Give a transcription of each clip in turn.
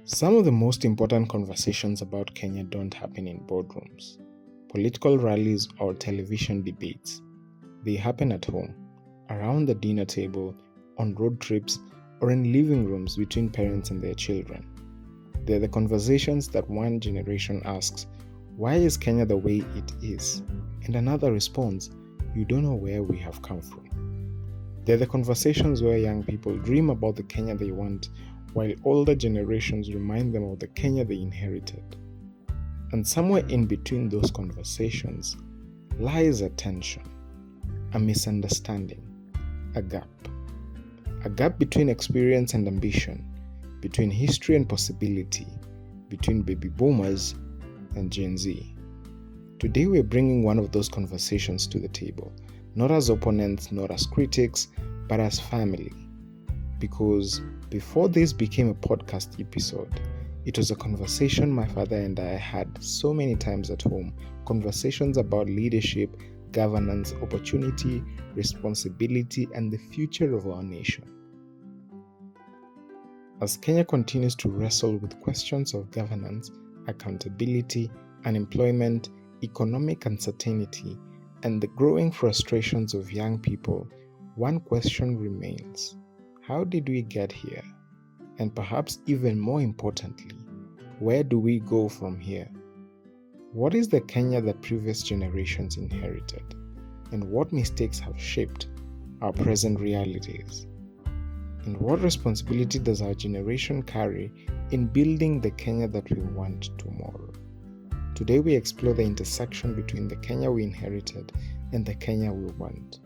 Some of the most important conversations about Kenya don't happen in boardrooms, political rallies, or television debates. They happen at home, around the dinner table, on road trips, or in living rooms between parents and their children. They're the conversations that one generation asks, "Why is Kenya the way it is?" And another responds, "You don't know where we have come from." They're the conversations where young people dream about the Kenya they want, while older generations remind them of the Kenya they inherited. And somewhere in between those conversations lies a tension, a misunderstanding, a gap. A gap between experience and ambition, between history and possibility, between baby boomers and Gen Z. Today we're bringing one of those conversations to the table, not as opponents, not as critics, but as family. Because before this became a podcast episode, it was a conversation my father and I had so many times at home, conversations about leadership, governance, opportunity, responsibility, and the future of our nation. As Kenya continues to wrestle with questions of governance, accountability, unemployment, economic uncertainty, and the growing frustrations of young people, one question remains: how did we get here? And perhaps even more importantly, where do we go from here? What is the Kenya that previous generations inherited? And what mistakes have shaped our present realities? And what responsibility does our generation carry in building the Kenya that we want tomorrow? Today we explore the intersection between the Kenya we inherited and the Kenya we want.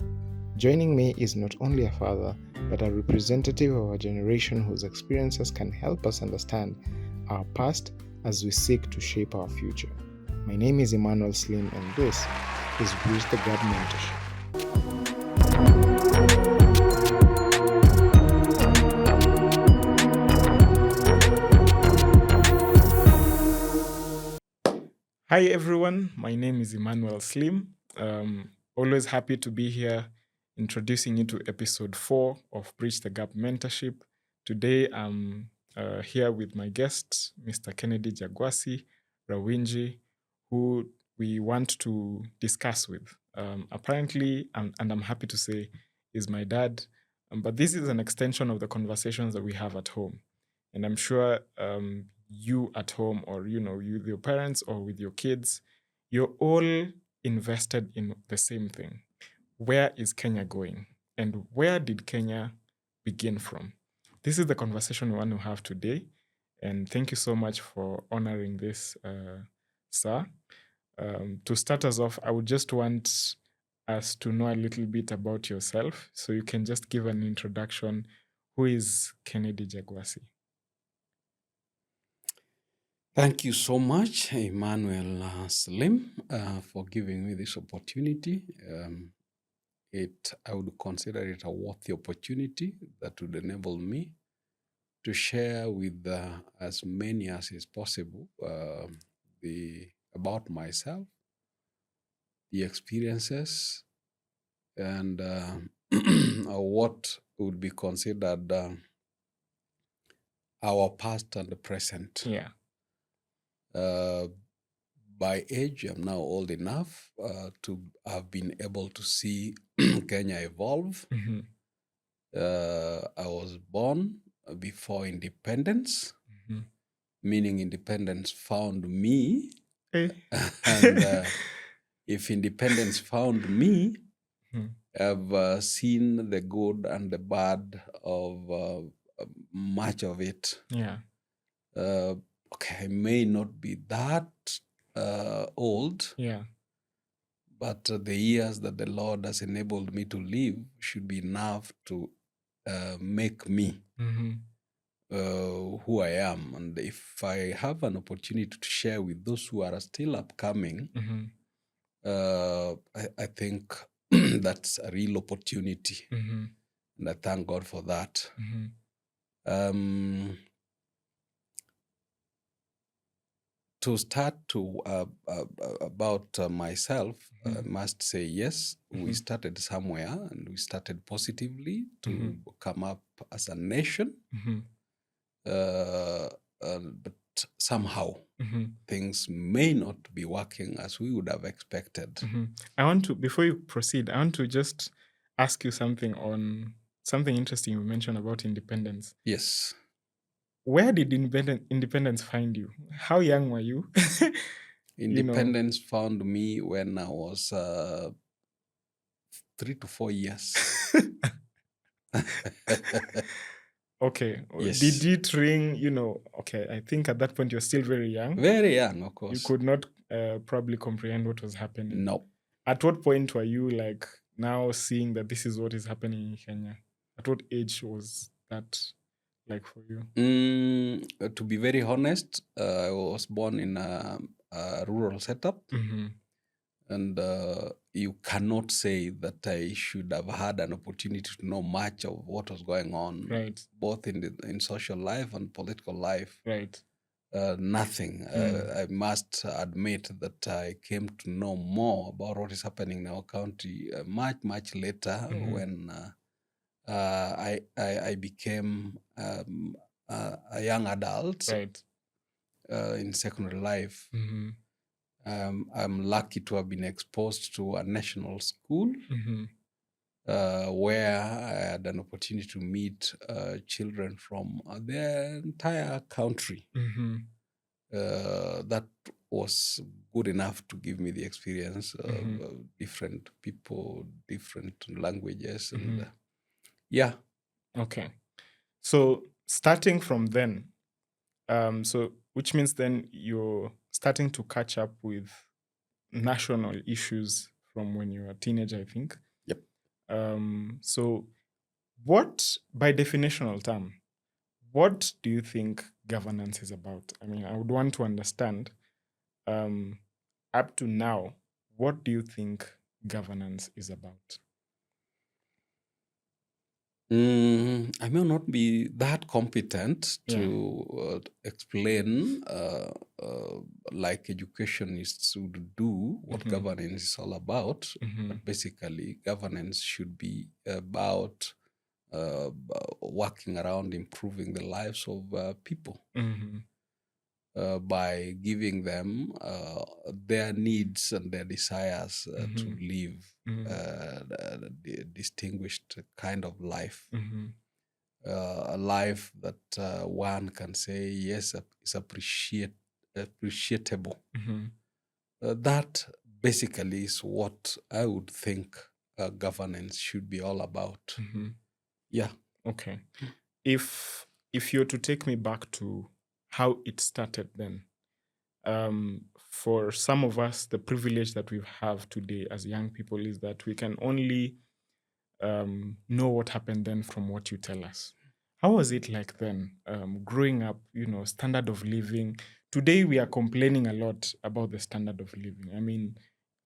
Joining me is not only a father, but a representative of a generation whose experiences can help us understand our past as we seek to shape our future. My name is Emmanuel Slim, and this is Bridge the Gap Mentorship. Hi everyone, my name is Emmanuel Slim. Always happy to be here introducing you to episode 4 of Bridge the Gap Mentorship. Today I'm here with my guest, Mr. Kennedy Jagwasi Rawinji, who we want to discuss with. Apparently, and I'm happy to say, is my dad, but this is an extension of the conversations that we have at home. And I'm sure you at home, or you with your parents or with your kids, you're all invested in the same thing. Where is Kenya going? And where did Kenya begin from? This is the conversation we want to have today. And thank you so much for honoring this, sir. To start us off, I would just want us to know a little bit about yourself. So you can just give an introduction. Who is Kennedy Jagwasi? Thank you so much, Emmanuel Slim, for giving me this opportunity. I would consider it a worthy opportunity that would enable me to share with as many as is possible about myself, the experiences, and what would be considered our past and the present. Yeah. By age, I'm now old enough to have been able to see Kenya evolve. Mhm. I was born before independence, meaning independence found me. Eh. And if independence found me, Mhm. I've seen the good and the bad of much of it. Yeah. Okay, I may not be that old, Yeah. but the years that the Lord has enabled me to live should be enough to make me who I am. And if I have an opportunity to share with those who are still upcoming, I think that's a real opportunity. And I thank God for that. To start to about myself, I must say yes, we started somewhere, and we started positively to come up as a nation. somehow things may not be working as we would have expected. I want to, before you proceed, I want to just ask you something on something interesting you mentioned about independence. Yes. Where did independence find you? How young were you? Independence found me when I was 3 to 4 years. Okay. Yes. Did it ring, okay, I think at that point you're still very young. Very young, of You course. could not probably comprehend what was happening. No. At what point were you like now seeing that this is what is happening in Kenya? At what age was that like for you? To be very honest, I was born in a rural setup. And you cannot say that I should have had an opportunity to know much of what was going on, Right. both in social life and political life. Right. Nothing. I must admit that I came to know more about what is happening in our country much later when I became a young adult. Right. In secondary life. I'm lucky to have been exposed to a national school where I had an opportunity to meet children from the entire country. That was good enough to give me the experience of different people, different languages, and yeah. Okay. So starting from then, so which means then you're starting to catch up with national issues from when you were a teenager, I think. Yep. So what, by definitional term, what do you think governance is about? I mean, I would want to understand, up to now, what do you think governance is about? I may not be that competent Yeah. to explain, like educationists would do, what governance is all about. But basically, governance should be about working around improving the lives of people by giving them their needs and their desires to live a distinguished kind of life. A life that one can say, yes, is appreciable. That basically is what I would think governance should be all about. Yeah. Okay. If you're to take me back to how it started then, for some of us, the privilege that we have today as young people is that we can only know what happened then from what you tell us. How was it like then, growing up, standard of living? Today, we are complaining a lot about the standard of living. I mean,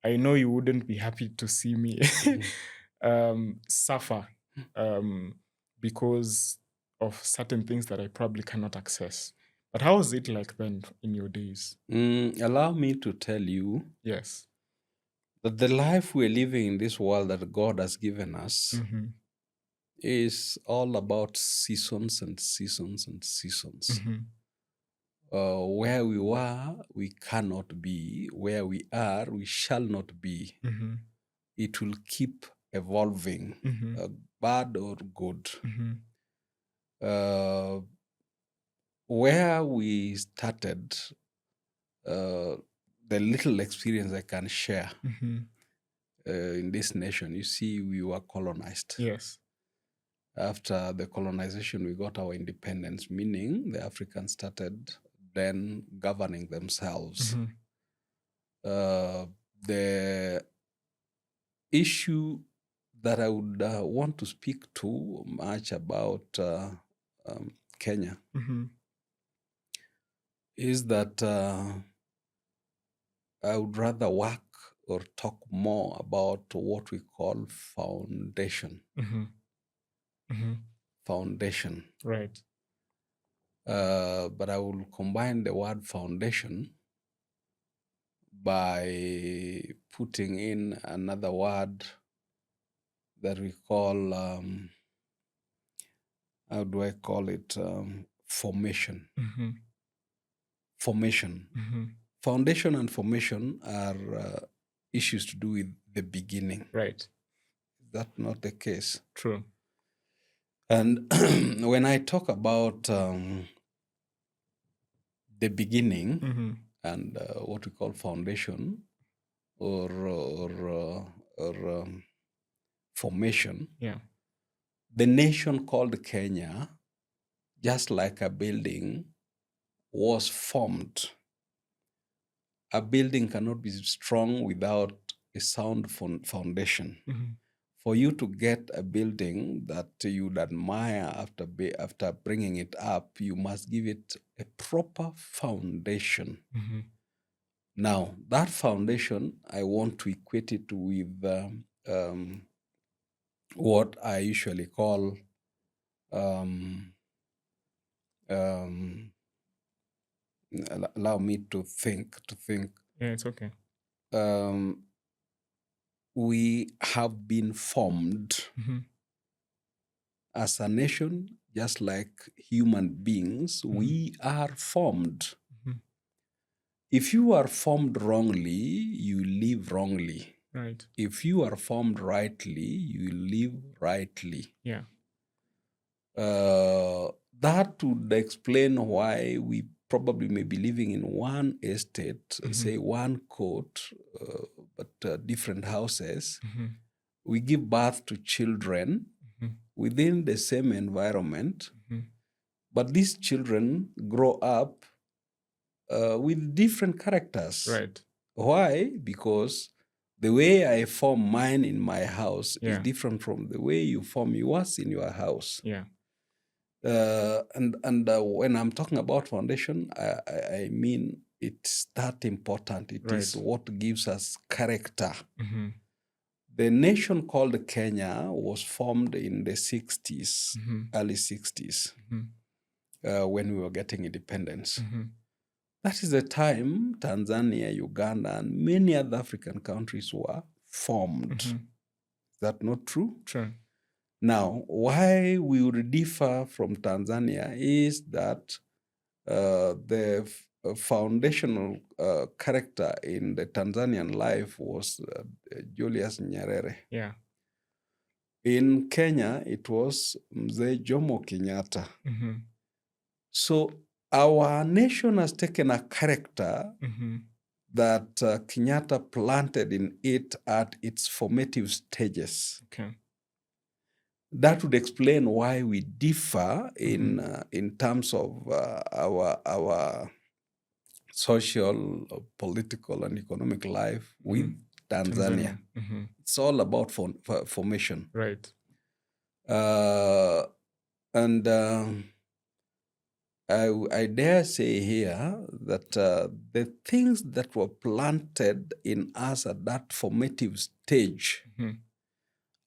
I know you wouldn't be happy to see me suffer because of certain things that I probably cannot access. But how was it like then in your days? Allow me to tell you Yes. that the life we're living in this world that God has given us is all about seasons and seasons and seasons. Where we were, we cannot be. Where we are, we shall not be. It will keep evolving, bad or good. Where we started, the little experience I can share in this nation, you see, we were colonized. Yes. After the colonization, we got our independence, meaning the Africans started then governing themselves. The issue that I would want to speak to much about Kenya is that I would rather work or talk more about what we call foundation. Foundation. Right. But I will combine the word foundation by putting in another word that we call, how do I call it? Formation. formation. Foundation and formation are issues to do with the beginning. Right. That's not the case. True. And when I talk about the beginning and what we call foundation or formation, the nation called Kenya, just like a building, was formed. A building cannot be strong without a sound foundation. For you to get a building that you'd admire after bringing it up, you must give it a proper foundation. Now, that foundation, I want to equate it with what I usually call allow me to think. Yeah, it's okay. We have been formed as a nation, just like human beings. We are formed. If you are formed wrongly, you live wrongly. Right. If you are formed rightly, you live rightly. Yeah. That would explain why we probably may be living in one estate, say one court, but different houses. We give birth to children within the same environment, but these children grow up with different characters. Right. Why? Because the way I form mine in my house is different from the way you form yours in your house. Yeah. And when I'm talking about foundation, I mean it's that important. It is what gives us character. The nation called Kenya was formed in the 60s, early 60s, when we were getting independence. That is the time Tanzania, Uganda, and many other African countries were formed. Is that not true? True. Now, why we would differ from Tanzania is that the foundational character in the Tanzanian life was Julius Nyerere. Yeah. In Kenya, it was Mzee Jomo Kenyatta. So our nation has taken a character that Kenyatta planted in it at its formative stages. Okay. That would explain why we differ in terms of our social, political, and economic life with Tanzania. It's all about formation. Right. And I dare say here that the things that were planted in us at that formative stage,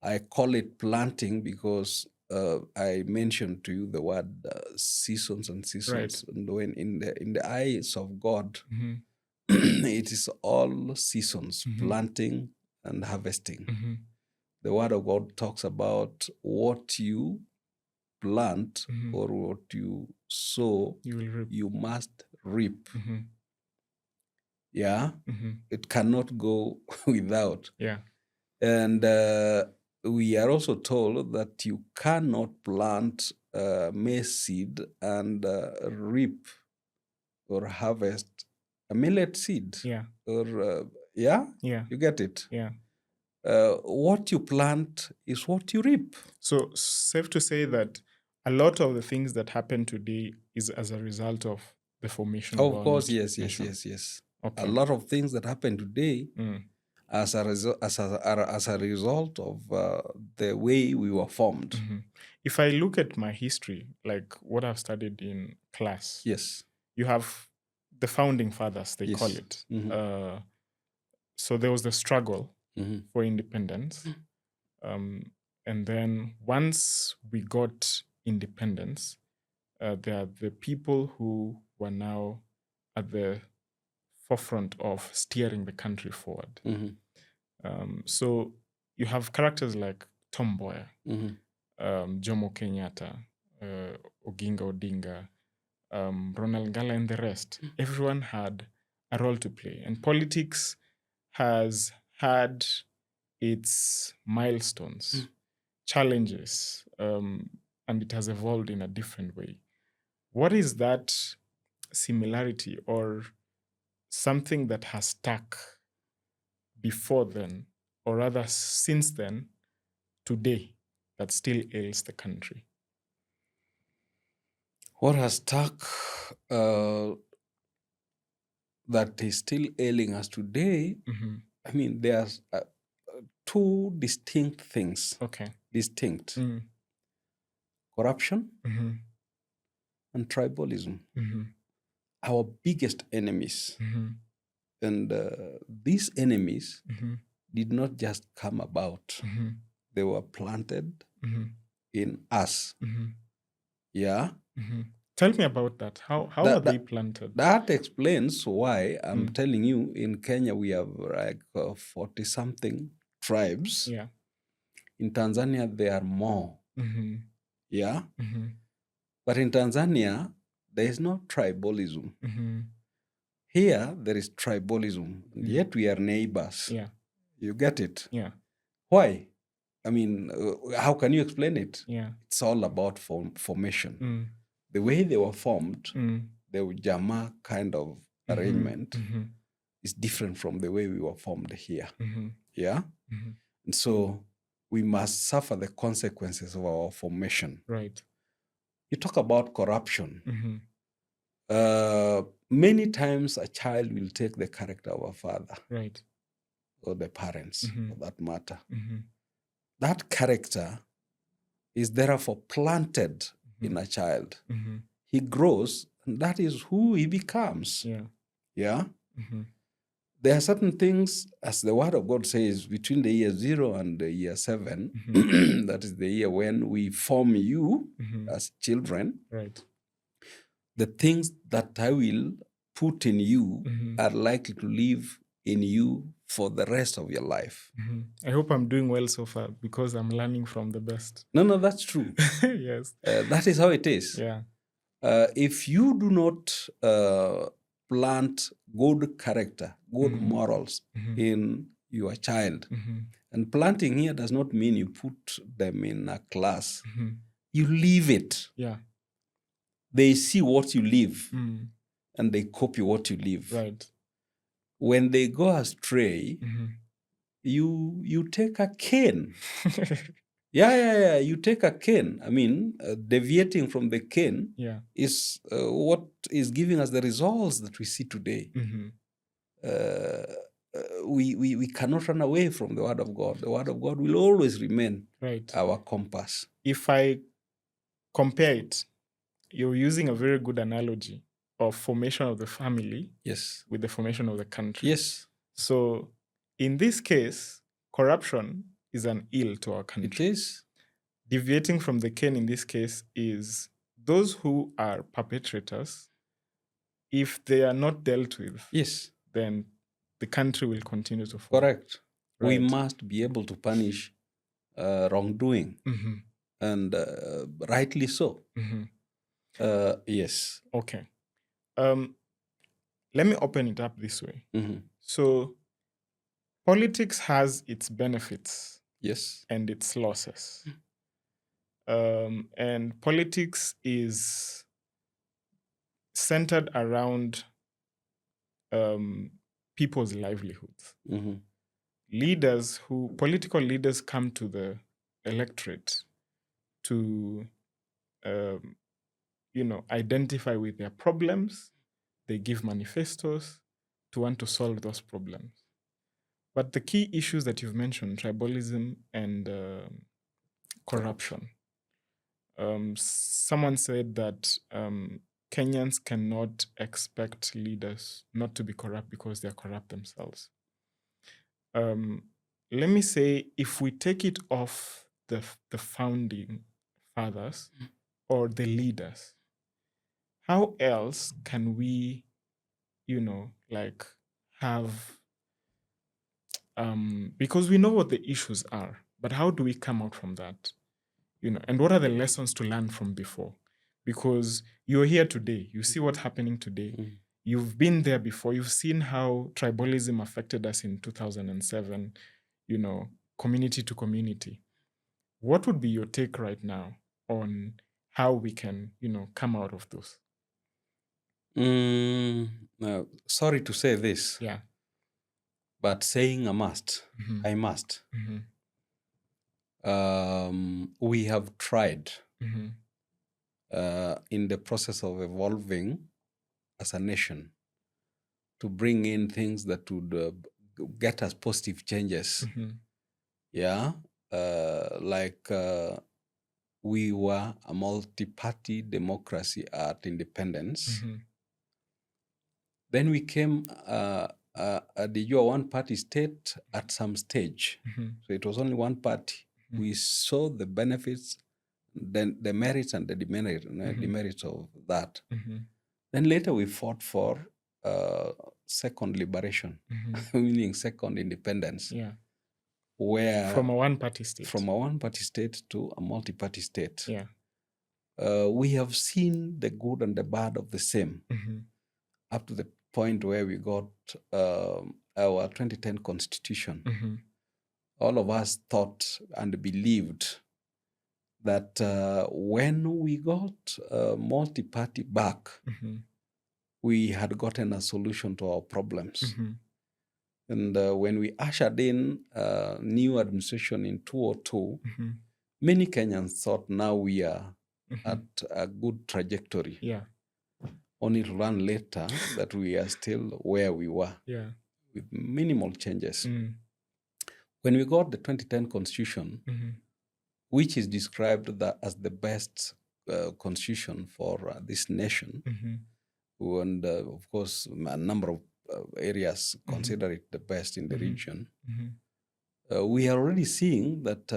I call it planting because I mentioned to you the word seasons and seasons. Right. And when in the eyes of God, it is all seasons, planting and harvesting. The word of God talks about what you plant or what you sow, you must reap. Yeah, it cannot go without. Yeah. And we are also told that you cannot plant maize seed and reap or harvest a millet seed. Yeah. Or yeah, you get it. Yeah. What you plant is what you reap. So safe to say that a lot of the things that happen today is as a result of the formation of Of our course, nation. yes. Okay. A lot of things that happen today as a result of the way we were formed. If I look at my history, like what I've studied in class, Yes, you have the founding fathers, they call it. So there was the struggle for independence. And then once we got independence, there are the people who were now at the forefront of steering the country forward. So you have characters like Tom Mboya, Jomo Kenyatta, Oginga Odinga, Ronald Gala and the rest. Everyone had a role to play. And politics has had its milestones, challenges, and it has evolved in a different way. What is that similarity or something that has stuck before then, or rather since then, today, that still ails the country? What has stuck that is still ailing us today? I mean, there's two distinct things. Okay. Distinct. Corruption and tribalism. Our biggest enemies. And these enemies did not just come about. They were planted in us. Yeah. Tell me about that. How are they planted? That explains why I'm telling you in Kenya we have like 40-something tribes. Yeah. In Tanzania there are more. Yeah. But in Tanzania there is no tribalism. Here there is tribalism. Yet we are neighbors. Yeah. You get it? Yeah. Why? I mean, how can you explain it? Yeah. It's all about formation. The way they were formed, the Ujamaa kind of arrangement is different from the way we were formed here. Yeah? And so we must suffer the consequences of our formation. Right. You talk about corruption. Many times a child will take the character of a father. Right. Or the parents, for that matter. That character is therefore planted in a child. He grows, and that is who he becomes. Yeah? There are certain things, as the Word of God says, between the year 0 and the year 7, that is the year when we form you as children. Right. The things that I will put in you are likely to live in you for the rest of your life. I hope I'm doing well so far because I'm learning from the best. No, that's true. Yes. That is how it is. Yeah. If you do not plant good character, good morals in your child, and planting here does not mean you put them in a class. You live it. Yeah. They see what you live and they copy what you live. Right. When they go astray, you take a cane. Yeah. You take a cane. I mean, deviating from the cane is what is giving us the results that we see today. We cannot run away from the Word of God. The Word of God will always remain our compass. If I compare it, you're using a very good analogy of formation of the family with the formation of the country. Yes. So in this case, corruption is an ill to our country. It is. Deviating from the cane in this case is those who are perpetrators, if they are not dealt with, then the country will continue to fall. Correct. Right. We must be able to punish wrongdoing, and rightly so. Yes. Okay. Let me open it up this way. So, politics has its benefits, and its losses. And politics is centered around people's livelihoods. Political leaders come to the electorate to, identify with their problems. They give manifestos to want to solve those problems. But the key issues that you've mentioned, tribalism and corruption. Someone said that Kenyans cannot expect leaders not to be corrupt because they're corrupt themselves. Let me say, if we take it off the founding fathers or the leaders, how else can we, have, because we know what the issues are, but how do we come out from that? And what are the lessons to learn from before? because you're here today. You see what's happening today. You've been there before. You've seen how tribalism affected us in 2007, community to community. What would be your take right now on how we can, come out of those? Sorry to say this. Yeah. But saying I must. We have tried in the process of evolving as a nation to bring in things that would get us positive changes. Yeah, like we were a multi-party democracy at independence. Then we came the one-party state at some stage. So it was only one party. We saw the benefits, then the merits and the demerits of that. Then later we fought for second liberation, meaning second independence. Yeah. Where from a one-party state. From a one-party state to a multi-party state. Yeah. We have seen the good and the bad of the same up to the point where we got our 2010 constitution. All of us thought and believed that when we got multi-party back, we had gotten a solution to our problems. And when we ushered in new administration in 2002, many Kenyans thought now we are at a good trajectory. Yeah. Only to learn later that we are still where we were, with minimal changes. When we got the 2010 constitution, which is described as the best constitution for this nation, and of course a number of areas consider it the best in the region, we are already seeing that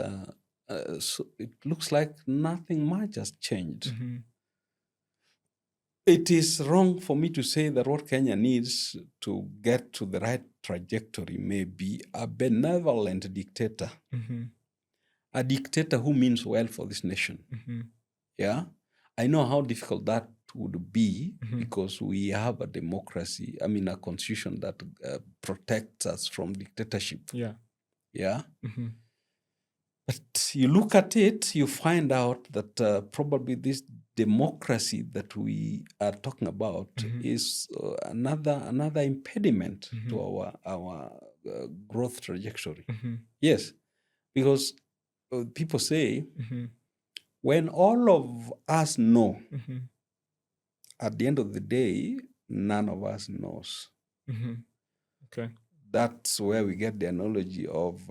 so it looks like nothing much has changed. It is wrong for me to say that what Kenya needs to get to the right trajectory may be a benevolent dictator, a dictator who means well for this nation. Yeah, I know how difficult that would be because we have a democracy, a constitution that protects us from dictatorship. Yeah. But you look at it, you find out that probably this democracy that we are talking about is another impediment to our growth trajectory. Yes, because people say when all of us know, at the end of the day, none of us knows. Okay. That's where we get the analogy of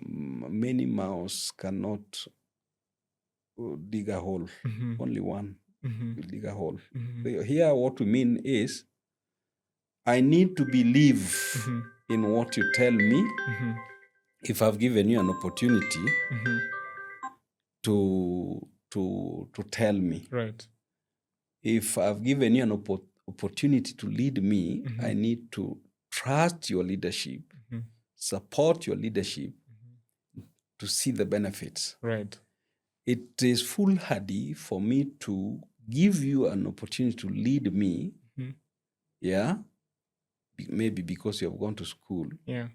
many mouths cannot dig a hole. Only one will dig a hole. Here, what we mean is, I need to believe in what you tell me if I've given you an opportunity to tell me. Right. If I've given you an opportunity to lead me, I need to trust your leadership, support your leadership to see the benefits. Right. It is foolhardy for me to give you an opportunity to lead me, maybe because you have gone to school. Yeah.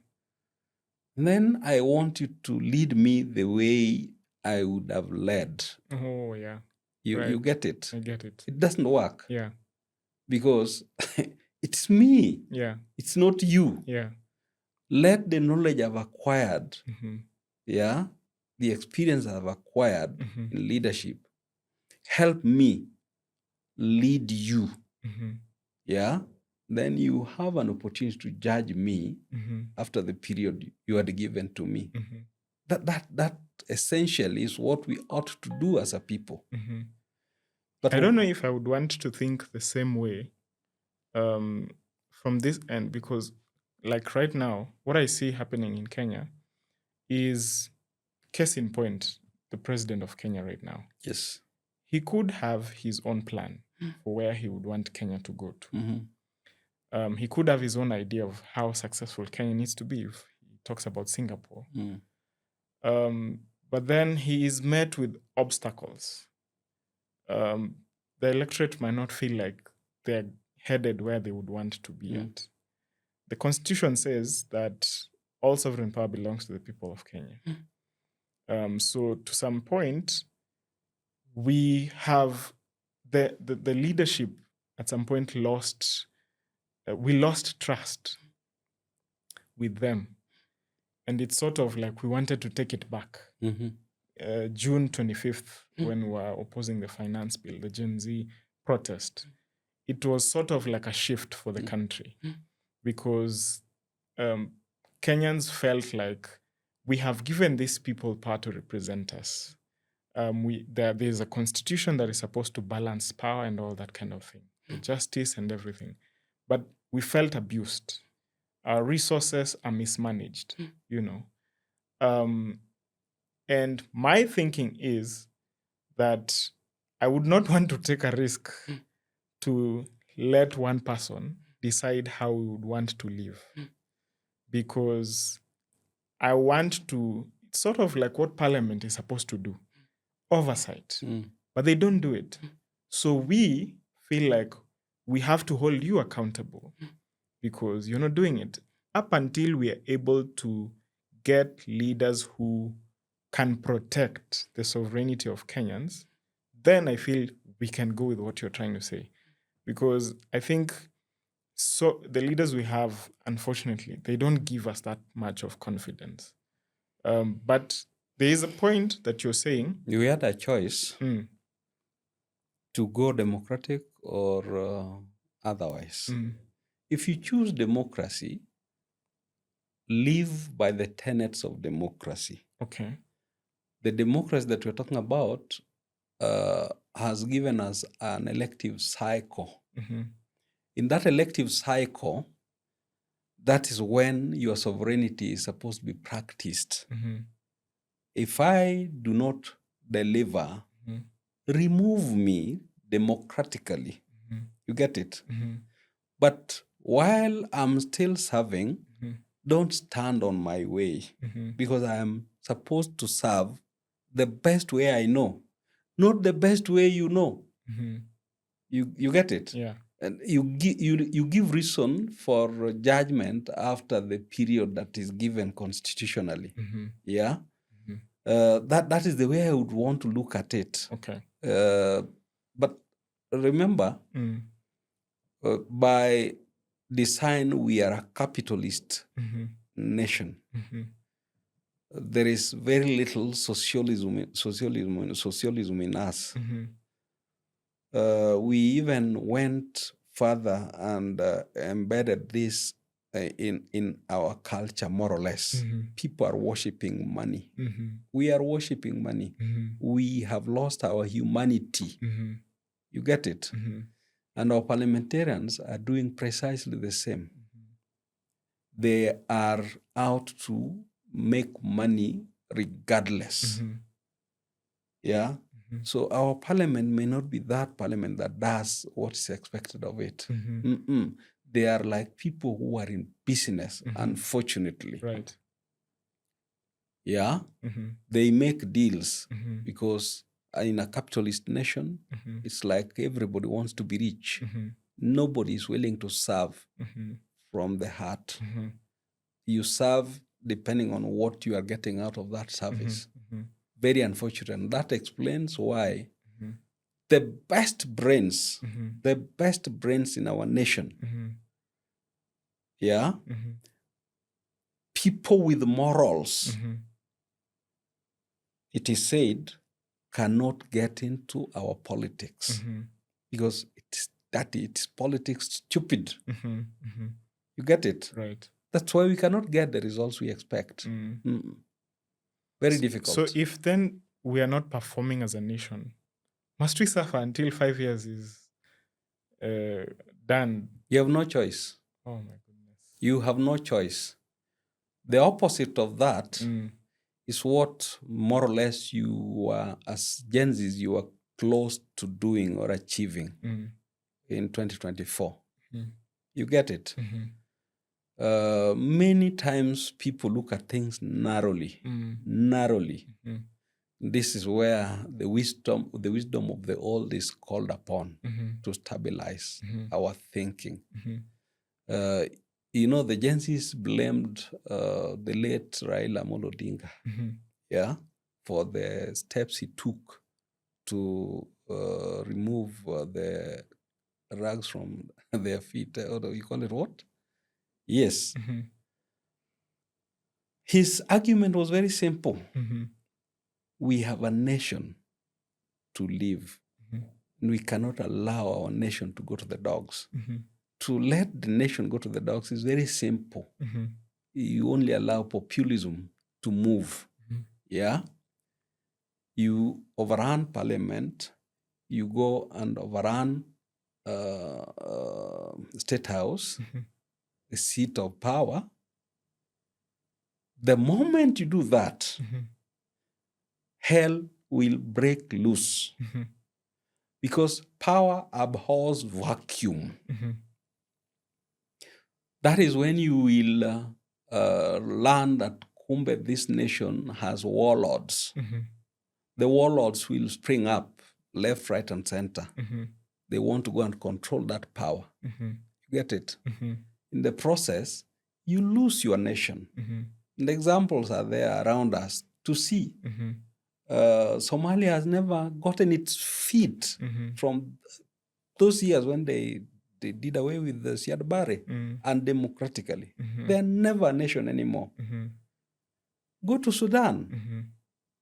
And then I want you to lead me the way I would have led. Oh, yeah. You get it? I get it. It doesn't work. Yeah. Because it's me. Yeah. It's not you. Yeah. Let the knowledge I've acquired, the experience I've acquired in leadership, help me lead you. Yeah. Then you have an opportunity to judge me after the period you had given to me. That essentially is what we ought to do as a people. But I don't know if I would want to think the same way from this end, because like right now, what I see happening in Kenya is, case in point, the president of Kenya right now. Yes. He could have his own plan for where he would want Kenya to go to. He could have his own idea of how successful Kenya needs to be if he talks about Singapore. But then he is met with obstacles. The the electorate might not feel like they're headed where they would want to be at. The Constitution says that all sovereign power belongs to the people of Kenya. So to some point, we have the leadership at some point lost, we lost trust with them. And it's sort of like we wanted to take it back. June 25th, when we were opposing the finance bill, the GenZ protest, it was sort of like a shift for the country because Kenyans felt like we have given these people power to represent us. There's a constitution that is supposed to balance power and all that kind of thing, justice and everything. But we felt abused. Our resources are mismanaged, you know. And my thinking is that I would not want to take a risk to let one person decide how we would want to live. Because I want to, it's sort of like what Parliament is supposed to do, oversight. But they don't do it. So we feel like we have to hold you accountable because you're not doing it. Up until we are able to get leaders who can protect the sovereignty of Kenyans, then I feel we can go with what you're trying to say. Because I think so the leaders we have, unfortunately, they don't give us that much of confidence. But there is a point that you're saying. You had a choice to go democratic or otherwise. If you choose democracy, live by the tenets of democracy. Okay. The democracy that we're talking about has given us an elective cycle. In that elective cycle, that is when your sovereignty is supposed to be practiced. If I do not deliver, remove me democratically. You get it? But while I'm still serving, don't stand on my way because I am supposed to serve the best way I know, not the best way you know. You get it? Yeah. And you give reason for judgment after the period that is given constitutionally. Yeah. That is the way I would want to look at it. Okay. But remember, by design, we are a capitalist nation. There is very little socialism in us. We even went further and embedded this in our culture, more or less. People are worshipping money. We are worshipping money. We have lost our humanity. You get it? And our parliamentarians are doing precisely the same. They are out to make money regardless. Yeah? So our parliament may not be that parliament that does what is expected of it. They are like people who are in business, unfortunately. Right. Yeah? They make deals because in a capitalist nation, it's like everybody wants to be rich. Nobody is willing to serve from the heart. You serve depending on what you are getting out of that service. Very unfortunate. And that explains why the best brains in our nation, yeah, people with morals, it is said, cannot get into our politics because it's politics stupid. You get it? Right. That's why we cannot get the results we expect. Very difficult. So if then we are not performing as a nation, must we suffer until 5 years is done? You have no choice. Oh my goodness. You have no choice. The opposite of that is what more or less you are, as GenZs, you are close to doing or achieving in 2024. You get it? Many times people look at things narrowly. this is where the wisdom of the old is called upon to stabilize our thinking. The Gen Zs blamed the late Raila Amolo Odinga, for the steps he took to remove the rags from their feet. Or you call it what? Yes. His argument was very simple. We have a nation to live. We cannot allow our nation to go to the dogs. To let the nation go to the dogs is very simple. You only allow populism to move. Yeah? You overrun parliament, you go and overrun State House, the seat of power. The moment you do that, hell will break loose because power abhors vacuum. That is when you will learn that kumbe this nation has warlords. The warlords will spring up left, right, and center. They want to go and control that power. You get it? In the process, you lose your nation. And the examples are there around us to see. Somalia has never gotten its feet from those years when they did away with the Siad Barre undemocratically. They're never a nation anymore. Go to Sudan.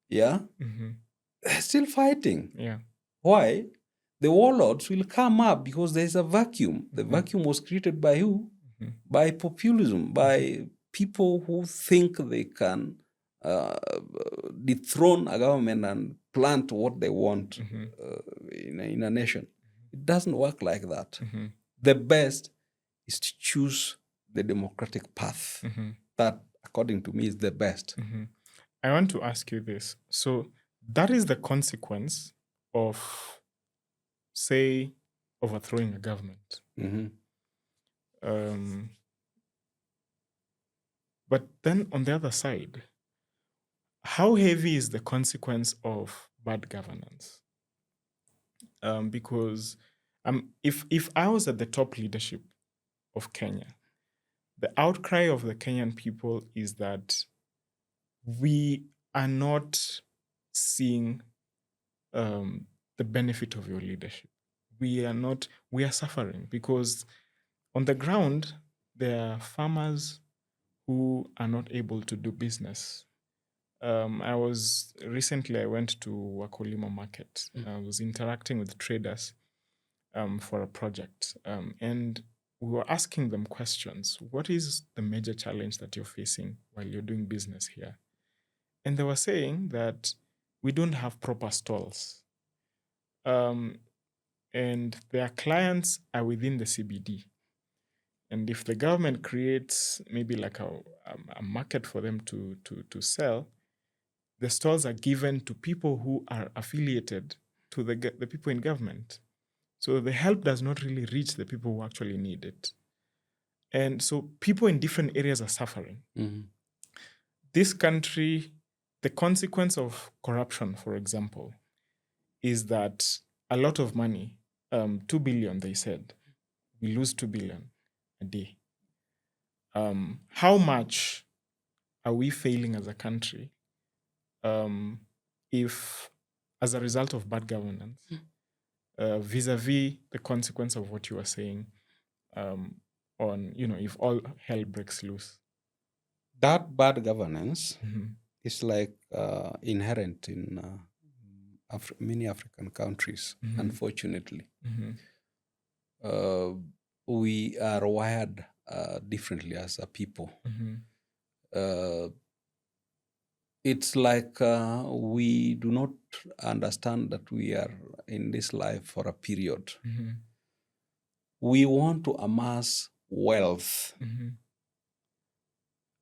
Yeah? They're still fighting. Yeah. Why? The warlords will come up because there's a vacuum. The vacuum was created by who? By populism, by people who think they can dethrone a government and plant what they want in a nation. It doesn't work like that. The best is to choose the democratic path. That, according to me, is the best. I want to ask you this. So that is the consequence of, say, overthrowing a government. But then on the other side, how heavy is the consequence of bad governance? Because if I was at the top leadership of Kenya, the outcry of the Kenyan people is that we are not seeing the benefit of your leadership. We are suffering because on the ground, there are farmers who are not able to do business. I went to Wakolima Market. I was interacting with traders for a project. And we were asking them questions. What is the major challenge that you're facing while you're doing business here? And they were saying that we don't have proper stalls. And their clients are within the CBD. And if the government creates maybe like a market for them to sell, the stalls are given to people who are affiliated to the people in government. So the help does not really reach the people who actually need it. And so people in different areas are suffering. This country, the consequence of corruption, for example, is that a lot of money, 2 billion, they said, we lose 2 billion a day. How much are we failing as a country if, as a result of bad governance, vis-a-vis the consequence of what you were saying, if all hell breaks loose? That bad governance is like inherent in many African countries, unfortunately. We are wired differently as a people. It's like we do not understand that we are in this life for a period. We want to amass wealth.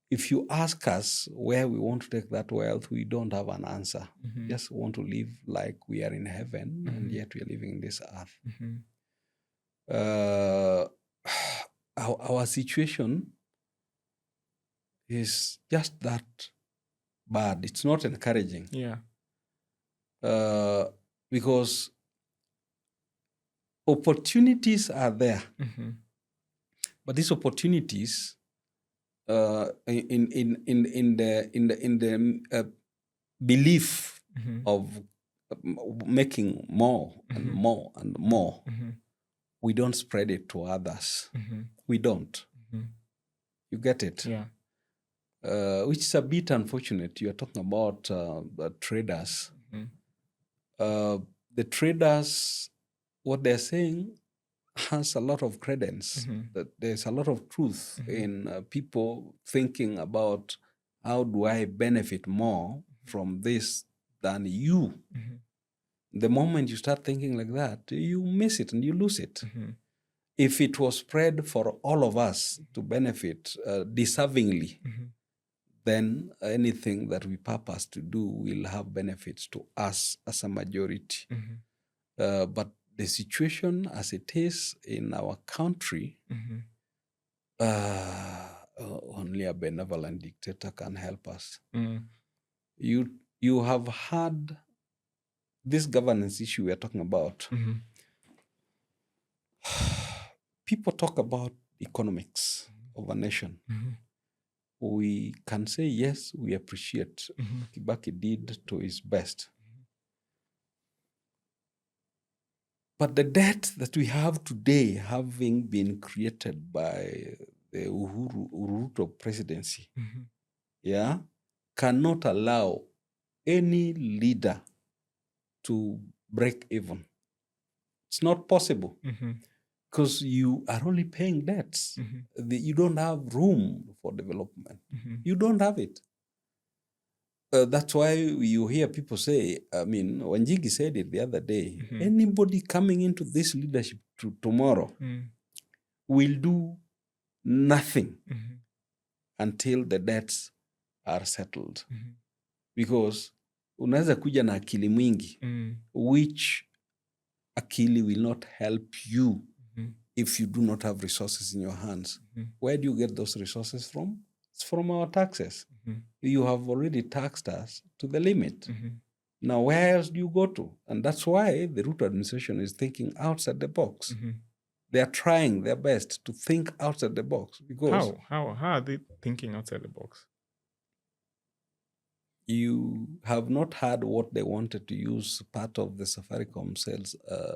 If you ask us where we want to take that wealth, we don't have an answer. We just want to live like we are in heaven, and yet we are living in this earth. Our situation is just that bad. It's not encouraging. Yeah. because opportunities are there, but these opportunities in the belief of making more and more and more, we don't spread it to others. We don't. You get it? Yeah. Which is a bit unfortunate. You are talking about the traders. The traders, what they're saying has a lot of credence. That there's a lot of truth in people thinking about how do I benefit more from this than you. The moment you start thinking like that, you miss it and you lose it. If it was spread for all of us to benefit deservingly, then anything that we purpose to do will have benefits to us as a majority. But the situation as it is in our country, only a benevolent dictator can help us. You have had this governance issue we are talking about. People talk about economics of a nation. We can say, yes, we appreciate Kibaki did to his best. But the debt that we have today, having been created by the Ruto presidency, cannot allow any leader to break even. It's not possible because you are only paying debts. You don't have room for development. You don't have it. That's why you hear people say, I mean, Wanjigi said it the other day, anybody coming into this leadership tomorrow will do nothing until the debts are settled. Because unaweza kuja na akili mwingi, which akili will not help you if you do not have resources in your hands. Where do you get those resources from? It's from our taxes. You have already taxed us to the limit. Now, where else do you go to? And that's why the Ruto administration is thinking outside the box. They are trying their best to think outside the box. Because how are they thinking outside the box? You have not heard what they wanted to use part of the Safaricom sales,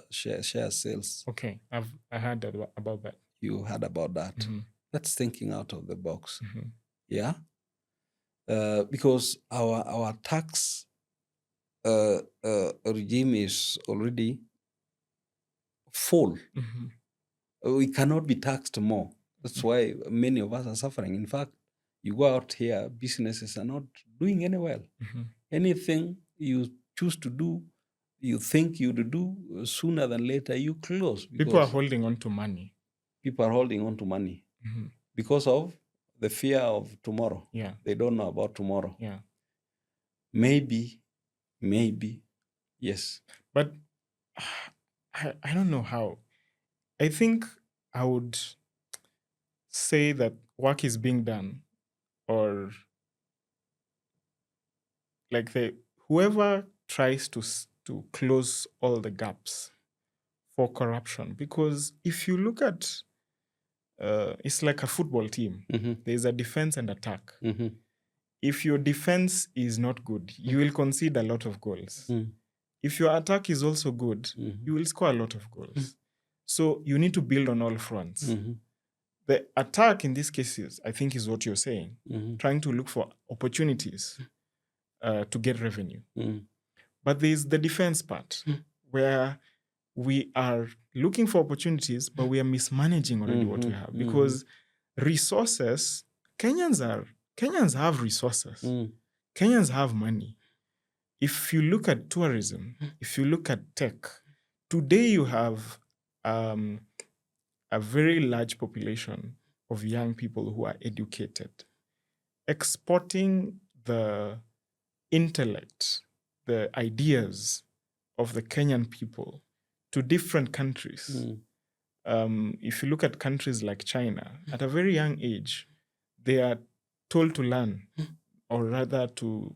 share sales. Okay, I heard about that. You heard about that. That's thinking out of the box. Yeah? Because our tax regime is already full. We cannot be taxed more. That's why many of us are suffering. In fact, you go out here, businesses are not doing any well. Anything you choose to do, you think you do, sooner than later you close. People are holding on to money. People are holding on to money because of the fear of tomorrow. Yeah. They don't know about tomorrow. Yeah. Maybe, yes. But I don't know how. I think I would say that work is being done, or like whoever tries to close all the gaps for corruption. Because if you look at it's like a football team. There's a defense and attack. If your defense is not good, you will concede a lot of goals. If your attack is also good, you will score a lot of goals. So you need to build on all fronts. The attack in these cases, I think, is what you're saying, trying to look for opportunities to get revenue. But there's the defense part where we are looking for opportunities, but we are mismanaging already what we have. Because resources, Kenyans have resources. Kenyans have money. If you look at tourism, if you look at tech, today you have a very large population of young people who are educated, exporting the intellect, the ideas of the Kenyan people to different countries. If you look at countries like China, at a very young age, they are told to learn, or rather to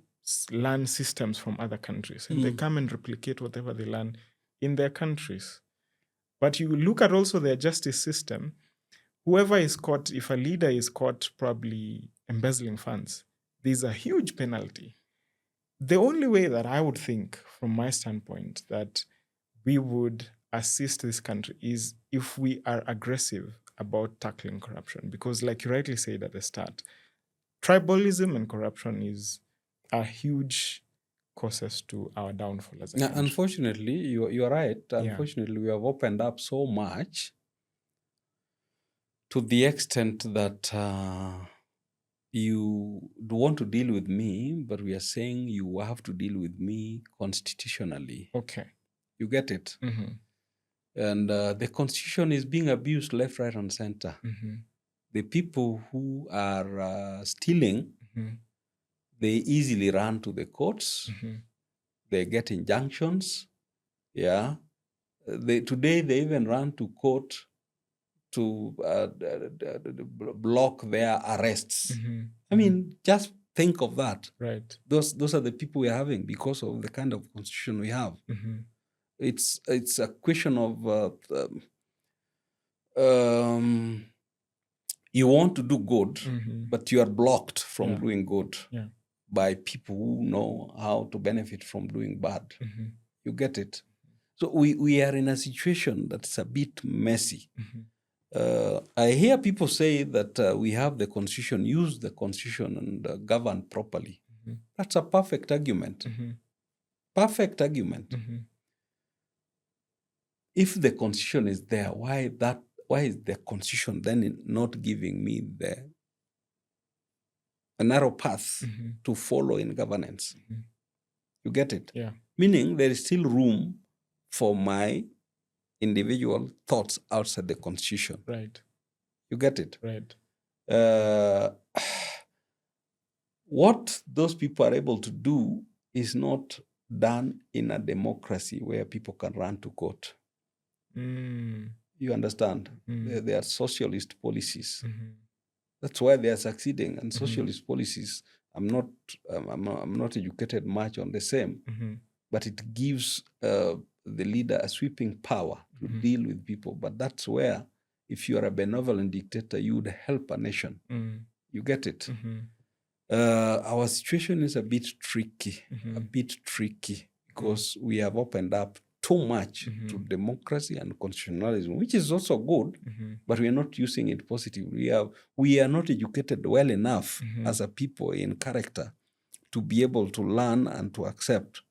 learn systems from other countries, and they come and replicate whatever they learn in their countries. But you look at also their justice system. Whoever is caught, if a leader is caught probably embezzling funds, there's a huge penalty. The only way that I would think, from my standpoint, that we would assist this country is if we are aggressive about tackling corruption. Because like you rightly said at the start, tribalism and corruption is a huge causes to our downfall as a country. Unfortunately, you are right. Unfortunately, we have opened up so much to the extent that you want to deal with me, but we are saying you have to deal with me constitutionally. Okay. You get it? And the constitution is being abused left, right, and center. The people who are stealing, they easily run to the courts. They get injunctions. Yeah. Today, they even run to court to block their arrests. I mean, just think of that. Right. Those are the people we are having because of the kind of constitution we have. It's a question of you want to do good, but you are blocked from doing good by people who know how to benefit from doing bad. You get it? So we are in a situation that's a bit messy. I hear people say that we have the constitution, use the constitution and govern properly. That's a perfect argument. Perfect argument. If the constitution is there, why is the constitution then not giving me a narrow path to follow in governance? You get it? Yeah. Meaning there is still room for my individual thoughts outside the constitution. Right. You get it? Right. What those people are able to do is not done in a democracy where people can run to court. You understand? They are socialist policies. That's why they are succeeding. And socialist policies, I'm not educated much on the same, but it gives the leader a sweeping power to deal with people. But that's where, if you are a benevolent dictator, you would help a nation. You get it? Our situation is a bit tricky, because we have opened up too much to democracy and constitutionalism, which is also good, but we are not using it positively. We are not educated well enough as a people in character to be able to learn and to accept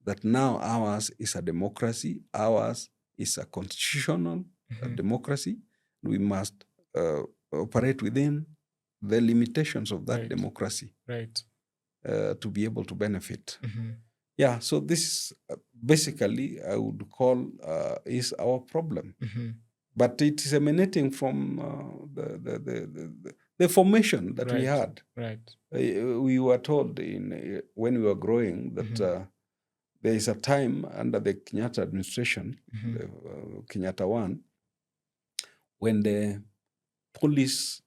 that now ours is a democracy, ours is a constitutional democracy. We must operate within the limitations of that democracy to be able to benefit. Yeah, so this basically I would call is our problem. But it is emanating from the formation that we had. We were told when we were growing that there is a time under the Kenyatta administration, the Kenyatta one, when the police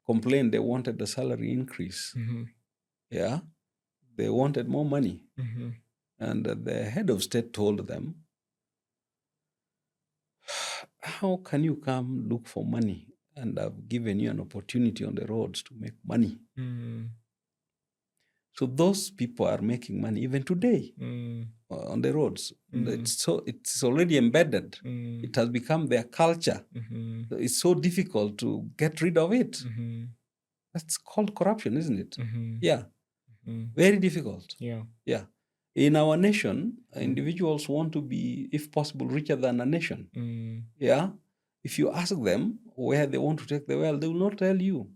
complained they wanted a salary increase. Yeah, they wanted more money. And the head of state told them, how can you come look for money? And I've given you an opportunity on the roads to make money. So those people are making money even today on the roads. It's already embedded. It has become their culture. It's so difficult to get rid of it. That's called corruption, isn't it? Yeah. Very difficult. Yeah. In our nation, individuals want to be, if possible, richer than a nation. Yeah. If you ask them where they want to take the wealth, they will not tell you.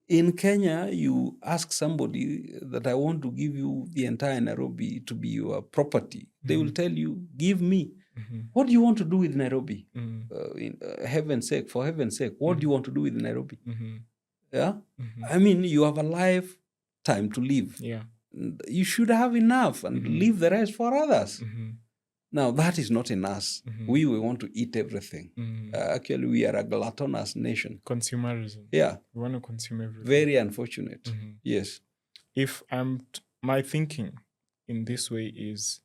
In Kenya, you ask somebody that I want to give you the entire Nairobi to be your property. They will tell you, give me. What do you want to do with Nairobi? Heaven's sake, for heaven's sake, what do you want to do with Nairobi? Yeah. I mean, you have a lifetime to live. Yeah. You should have enough and leave the rest for others. Now, that is not in us. We want to eat everything. Actually, we are a gluttonous nation. Consumerism. Yeah. We want to consume everything. Very unfortunate. Yes. If I'm my thinking in this way is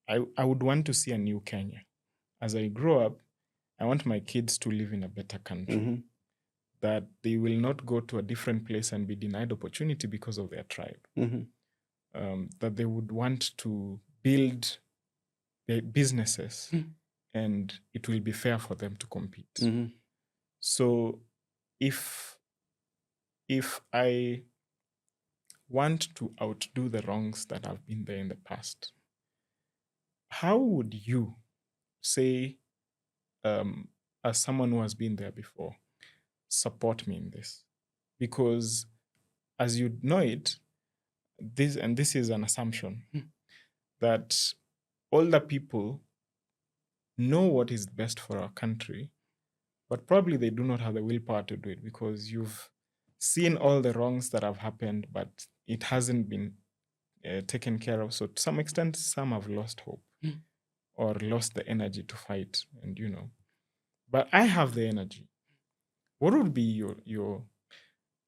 I would want to see a new Kenya. As I grow up, I want my kids to live in a better country, Mm-hmm. that they will not go to a different place and be denied opportunity because of their tribe. Mm-hmm. That they would want to build their businesses and it will be fair for them to compete. Mm-hmm. So if I want to outdo the wrongs that have been there in the past, how would you say, as someone who has been there before, support me in this? Because as you know it, this is an assumption that older people know what is best for our country, but probably they do not have the willpower to do it, because you've seen all the wrongs that have happened, but it hasn't been taken care of. So to some extent, some have lost hope or lost the energy to fight, and But I have the energy. What would be your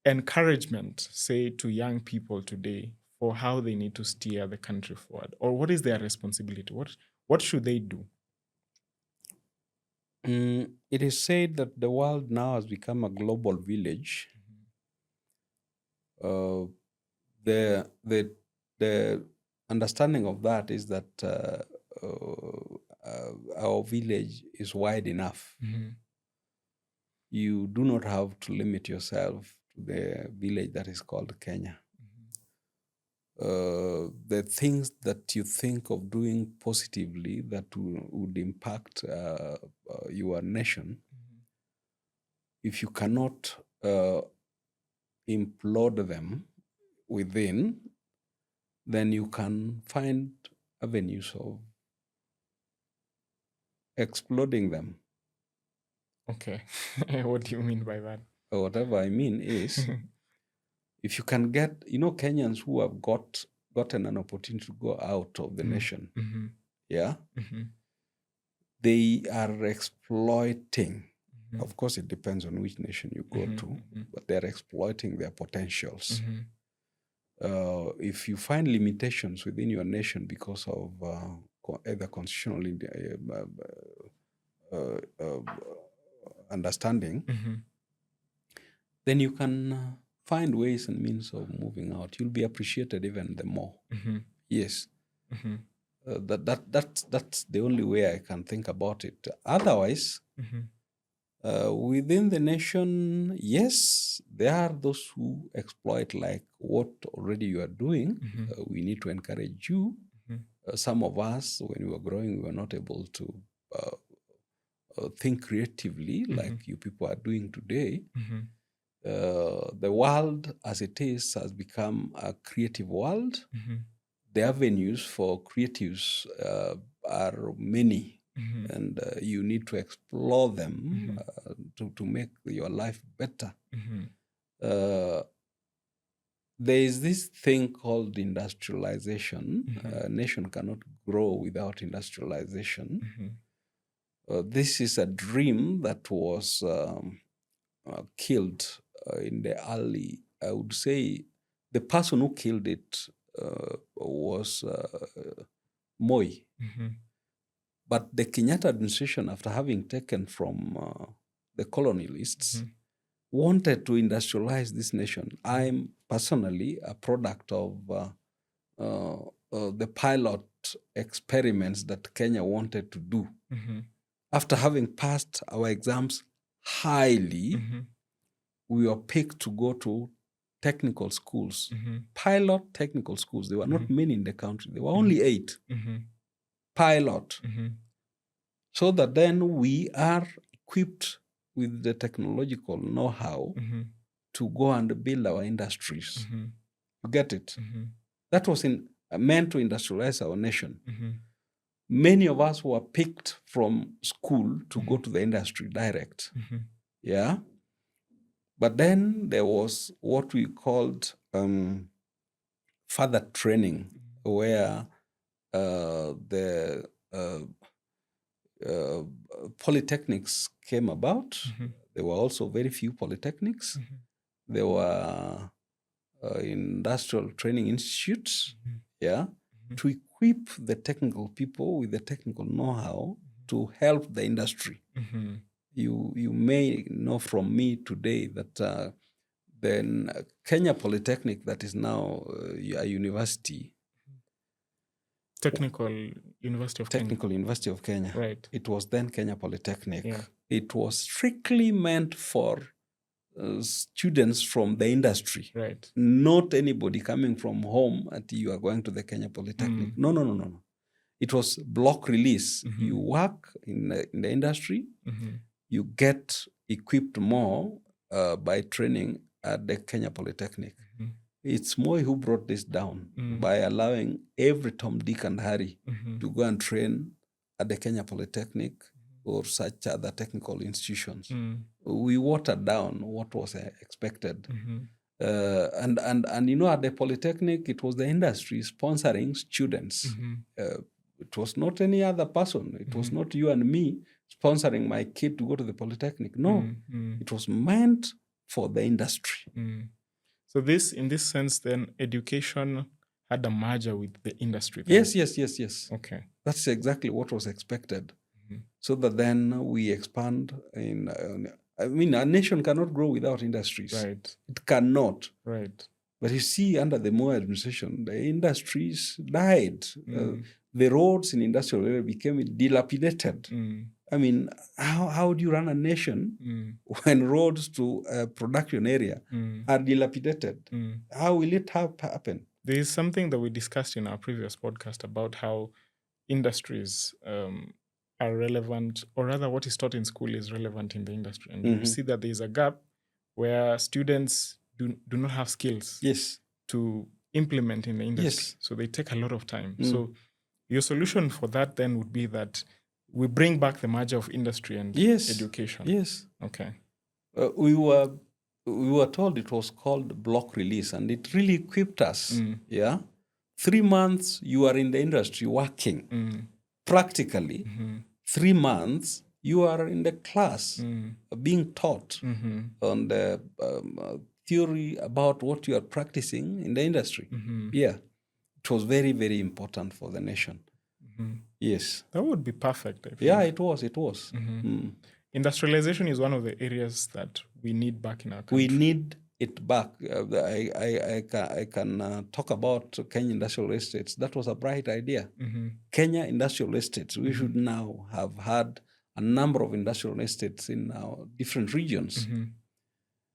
encouragement, say, to young people today for how they need to steer the country forward, or what is their responsibility? What should they do? It is said that the world now has become a global village. The the understanding of that is that our village is wide enough. You do not have to limit yourself to the village that is called Kenya. The things that you think of doing positively that would impact your nation, if you cannot implode them within, then you can find avenues of exploding them. Okay. What do you mean by that? Whatever I mean is, if you can get, Kenyans who have gotten an opportunity to go out of the nation, yeah, they are exploiting. Of course, it depends on which nation you go to, but they're exploiting their potentials. If you find limitations within your nation because of either constitutional understanding, then you can find ways and means of moving out. You'll be appreciated even the more. Yes. That's the only way I can think about it. Otherwise, within the nation, yes, there are those who exploit like what already you are doing. We need to encourage you. Some of us, when we were growing, we were not able to think creatively like you people are doing today. The world as it is has become a creative world. The avenues for creatives are many, and you need to explore them to make your life better. There is this thing called industrialization. A nation cannot grow without industrialization. This is a dream that was killed in the early, I would say, the person who killed it was Moi. But the Kenyatta administration, after having taken from the colonialists, wanted to industrialize this nation. I'm personally a product of the pilot experiments that Kenya wanted to do. After having passed our exams highly, we were picked to go to technical schools, pilot technical schools. There were not many in the country. There were only 8 pilot. So that then we are equipped with the technological know-how to go and build our industries. You get it? That was meant to industrialize our nation. Many of us were picked from school to go to the industry direct. Yeah. But then there was what we called further training, where the polytechnics came about. There were also very few polytechnics. There were industrial training institutes, Mhm. to equip the technical people with the technical know-how to help the industry. Mhm. You may know from me today that then Kenya Polytechnic, that is now a university, Technical University of Kenya. Technical University of Kenya. Right. It was then Kenya Polytechnic. Yeah. It was strictly meant for students from the industry. Right. Not anybody coming from home and you are going to the Kenya Polytechnic. No. It was block release. You work in the industry, you get equipped more by training at the Kenya Polytechnic. It's Moi who brought this down by allowing every Tom, Dick, and Harry to go and train at the Kenya Polytechnic or such other technical institutions. We watered down what was expected. And at the Polytechnic, it was the industry sponsoring students. It was not any other person. It was not you and me sponsoring my kid to go to the Polytechnic. No, it was meant for the industry. So in this sense, then education had a merger with the industry. Then. Yes. Okay. That's exactly what was expected. So that then we expand in. A nation cannot grow without industries. Right. It cannot. Right. But you see, under the Moi administration, the industries died. The roads in industrial area became dilapidated. How do you run a nation when roads to a production area are dilapidated? How will it happen? There is something that we discussed in our previous podcast about how industries are relevant, or rather what is taught in school is relevant in the industry. And you see that there is a gap where students do not have skills to implement in the industry. So they take a lot of time. So your solution for that then would be that we bring back the merger of industry and education. Yes. Okay. We were told it was called block release, and it really equipped us. 3 months you are in the industry working. Practically, 3 months you are in the class being taught on the theory about what you are practicing in the industry. It was very, very important for the nation. Yes. That would be perfect, I think. Yeah, it was. Industrialization is one of the areas that we need back in our country. We need it back. I can talk about Kenya Industrial Estates. That was a bright idea. Kenya Industrial Estates. We should now have had a number of industrial estates in our different regions.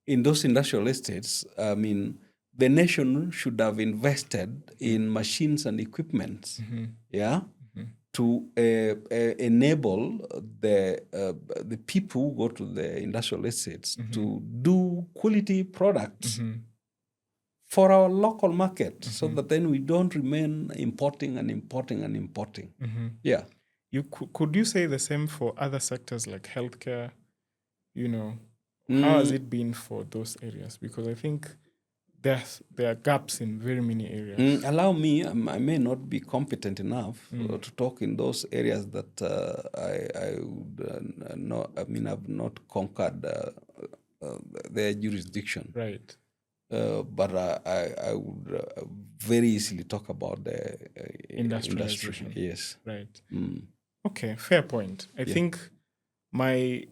In those industrial estates, the nation should have invested in machines and equipment, to enable the people who go to the industrial estates to do quality products for our local market, so that then we don't remain importing. Yeah. Could you say the same for other sectors like healthcare? How has it been for those areas? Because I think there are gaps in very many areas. Allow me, I may not be competent enough to talk in those areas that I would not. I've not conquered their jurisdiction. Right. But I would very easily talk about the Industrialization. industry. Yes. Right. Okay, fair point. I think my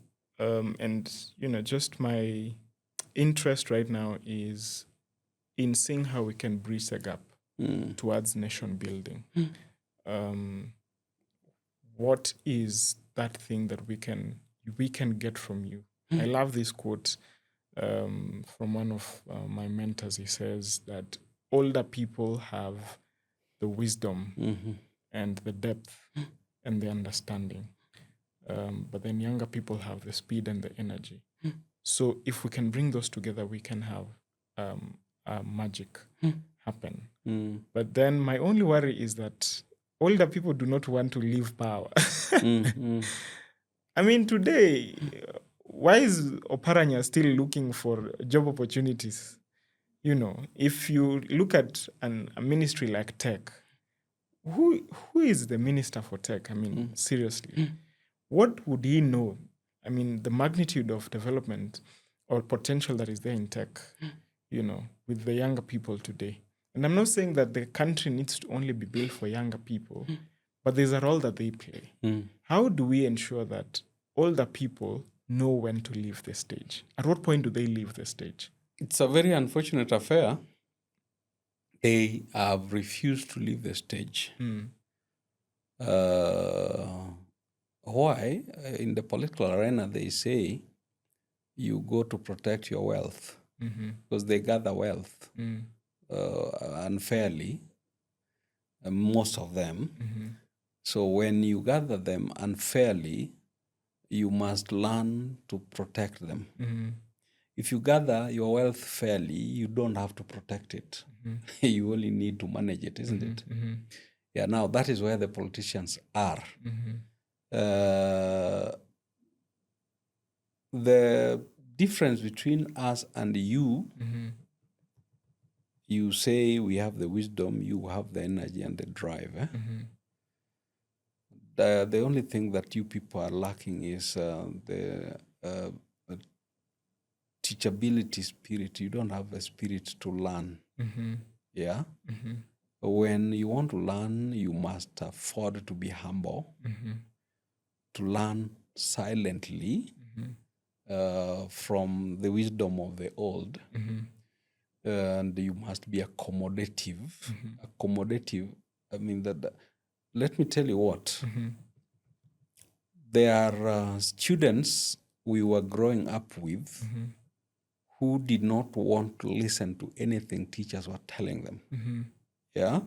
just my interest right now is in seeing how we can bridge the gap towards nation building. What is that thing that we can get from you? I love this quote from one of my mentors. He says that older people have the wisdom and the depth and the understanding, but then younger people have the speed and the energy. So if we can bring those together, we can have magic happen. But then my only worry is that older people do not want to leave power. Today, why is Oparanya still looking for job opportunities? If you look at a ministry like tech, who is the minister for tech? Seriously, what would he know? The magnitude of development or potential that is there in tech. with the younger people today. And I'm not saying that the country needs to only be built for younger people, but there's a role that they play. How do we ensure that older people know when to leave the stage? At what point do they leave the stage? It's a very unfortunate affair. They have refused to leave the stage. Why? In the political arena, they say you go to protect your wealth because they gather wealth unfairly, most of them. So when you gather them unfairly, you must learn to protect them. If you gather your wealth fairly, you don't have to protect it. You only need to manage it, isn't it? Yeah, now that is where the politicians are. The difference between us and you, you say we have the wisdom, you have the energy and the drive. The only thing that you people are lacking is the teachability spirit. You don't have a spirit to learn. Yeah. When you want to learn, you must afford to be humble, to learn silently from the wisdom of the old. And you must be accommodative. Accommodative, I mean, let me tell you what. There are students we were growing up with who did not want to listen to anything teachers were telling them. Yeah?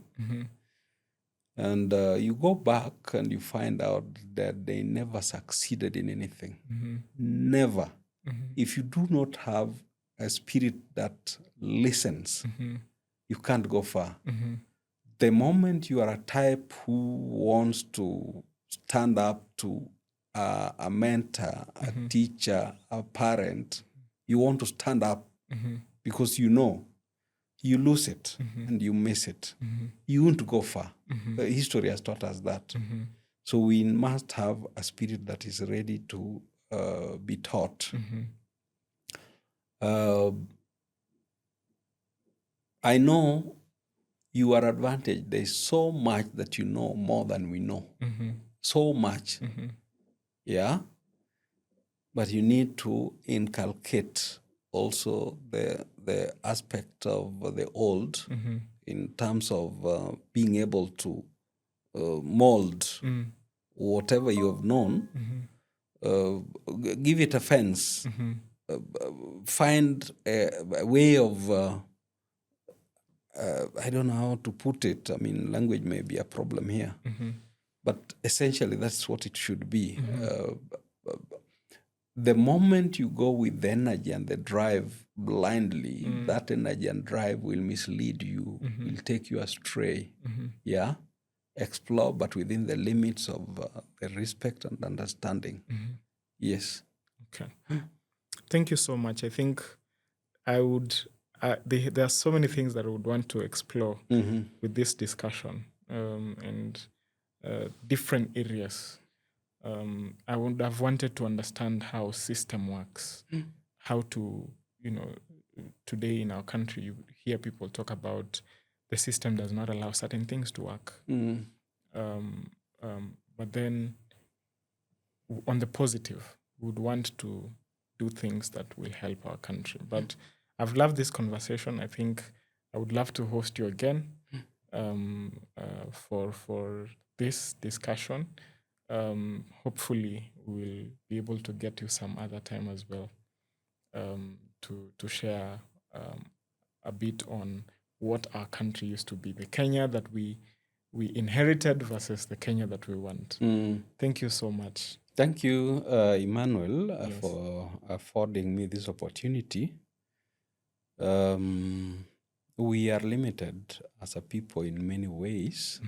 And you go back and you find out that they never succeeded in anything. Never. If you do not have a spirit that listens, you can't go far. The moment you are a type who wants to stand up to a mentor, a teacher, a parent, you want to stand up because you know you lose it and you miss it. You won't go far. The history has taught us that. So we must have a spirit that is ready to be taught. I know your advantage. There's so much that you know more than we know. So much. Yeah? But you need to inculcate also the aspect of the old in terms of being able to mold whatever you have known, give it a fence, find a way of, I don't know how to put it. I mean, language may be a problem here, but essentially that's what it should be. The moment you go with the energy and the drive blindly, that energy and drive will mislead you, will take you astray. Yeah? Explore, but within the limits of the respect and understanding. Yes. Okay. Thank you so much. I think I would, there are so many things that I would want to explore with this discussion and different areas. I would have wanted to understand how system works, how to, today in our country, you hear people talk about the system does not allow certain things to work. But then on the positive, we would want to do things that will help our country. But I've loved this conversation. I think I would love to host you again for this discussion. Hopefully, we'll be able to get you some other time as well to share a bit on what our country used to be, the Kenya that we inherited versus the Kenya that we want. Thank you so much. Thank you, Emmanuel, for affording me this opportunity. We are limited as a people in many ways,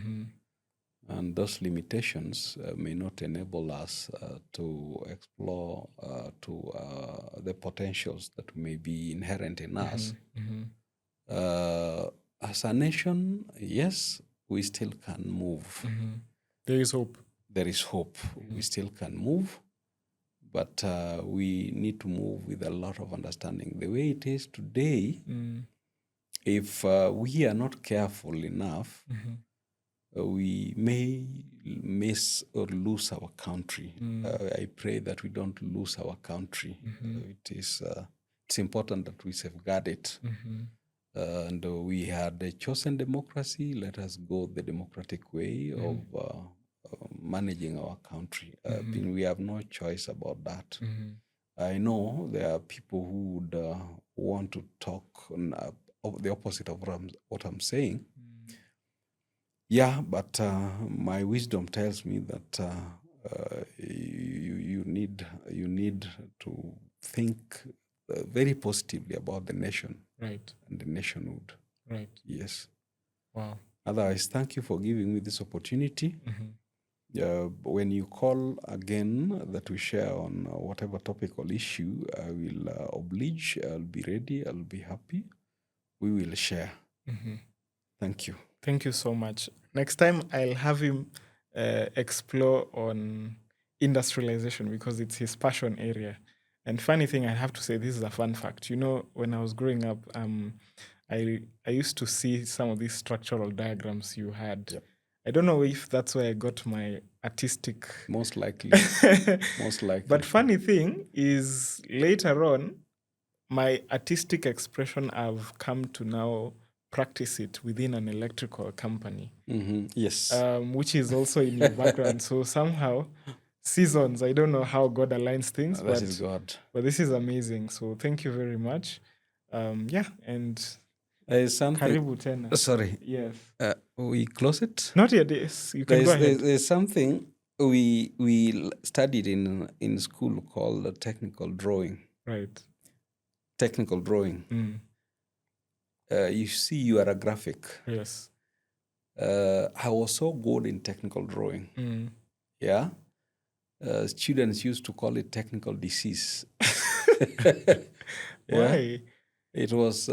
and those limitations may not enable us to explore to the potentials that may be inherent in us. As a nation, yes, we still can move. There is hope. There is hope. We still can move, but we need to move with a lot of understanding. The way it is today, if we are not careful enough, we may miss or lose our country. I pray that we don't lose our country. It's important that we safeguard it. And we had a chosen democracy. Let us go the democratic way of managing our country. We have no choice about that. I know there are people who would want to talk of the opposite of what I'm saying. Yeah, but my wisdom tells me that you need to think very positively about the nation, right, and the nationhood. Right. Yes. Wow. Otherwise, thank you for giving me this opportunity. When you call again that we share on whatever topic or issue, I will oblige. I'll be ready. I'll be happy. We will share. Thank you. Thank you so much. Next time, I'll have him explore on industrialization because it's his passion area. And funny thing, I have to say, this is a fun fact. You know, when I was growing up, I used to see some of these structural diagrams you had. Yep. I don't know if that's where I got my artistic. Most likely. Most likely. But funny thing is, later on, my artistic expression, I've come to now practice it within an electrical company. Yes. Which is also in your background. So somehow, seasons, I don't know how God aligns things. That is God. But this is amazing. So thank you very much. Yeah, and something. Karibu tena. Sorry. Yes. We close it? Not yet. Yes. You can go ahead. There's something we studied in school called technical drawing. Right. Technical drawing. You see, you are a graphic. Yes. I was so good in technical drawing. Yeah. Students used to call it technical disease. Yeah? Why? It was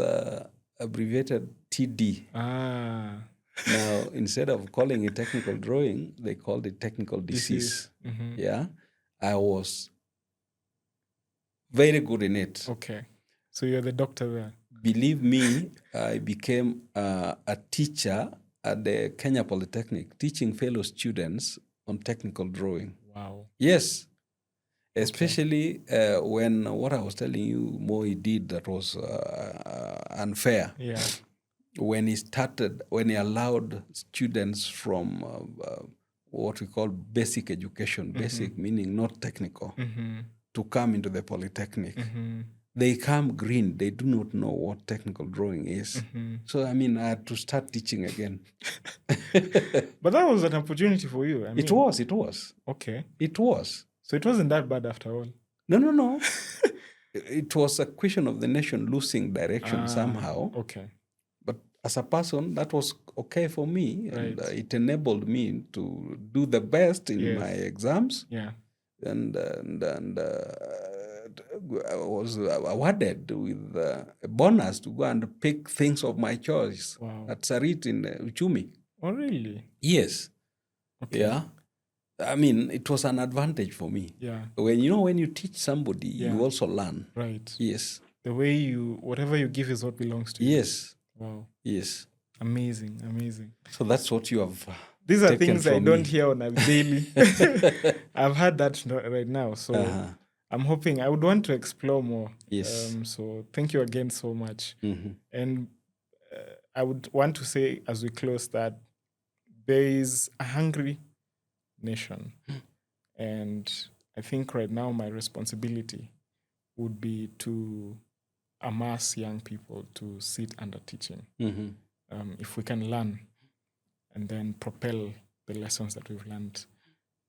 abbreviated TD. Now, instead of calling it technical drawing, they called it technical disease. Yeah. I was very good in it. Okay. So you're the doctor there. Believe me, I became a teacher at the Kenya Polytechnic, teaching fellow students on technical drawing. Wow. Yes. Especially when what I was telling you, Moi did that was unfair. Yeah. When he allowed students from what we call basic education, basic meaning not technical, to come into the Polytechnic. They come green. They do not know what technical drawing is. So, I mean, I had to start teaching again. But that was an opportunity for you. It was. Okay. It was. So it wasn't that bad after all. No. It was a question of the nation losing direction somehow. Okay. But as a person, that was okay for me. And it enabled me to do the best in my exams. Yeah. And I was awarded with a bonus to go and pick things of my choice at Sarit in Uchumi. Oh, really? Yes. Okay. Yeah. I mean, it was an advantage for me. Yeah. When you teach somebody, you also learn. Right. Yes. The way whatever you give is what belongs to you. Yes. Wow. Yes. Amazing. So that's what you have. These are things I don't hear on a daily. I've had that right now. So I'm hoping I would want to explore more. Yes. So thank you again so much. And I would want to say as we close that there is a hungry nation. And I think right now my responsibility would be to amass young people to sit under teaching. If we can learn and then propel the lessons that we've learned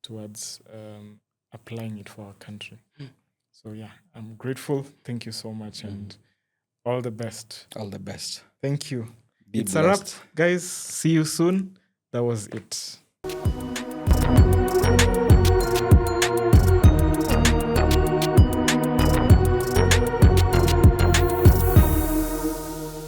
towards applying it for our country. So yeah, I'm grateful. Thank you so much and all the best. All the best. Thank you. Be it's blessed. a wrap, guys. See you soon. That was it.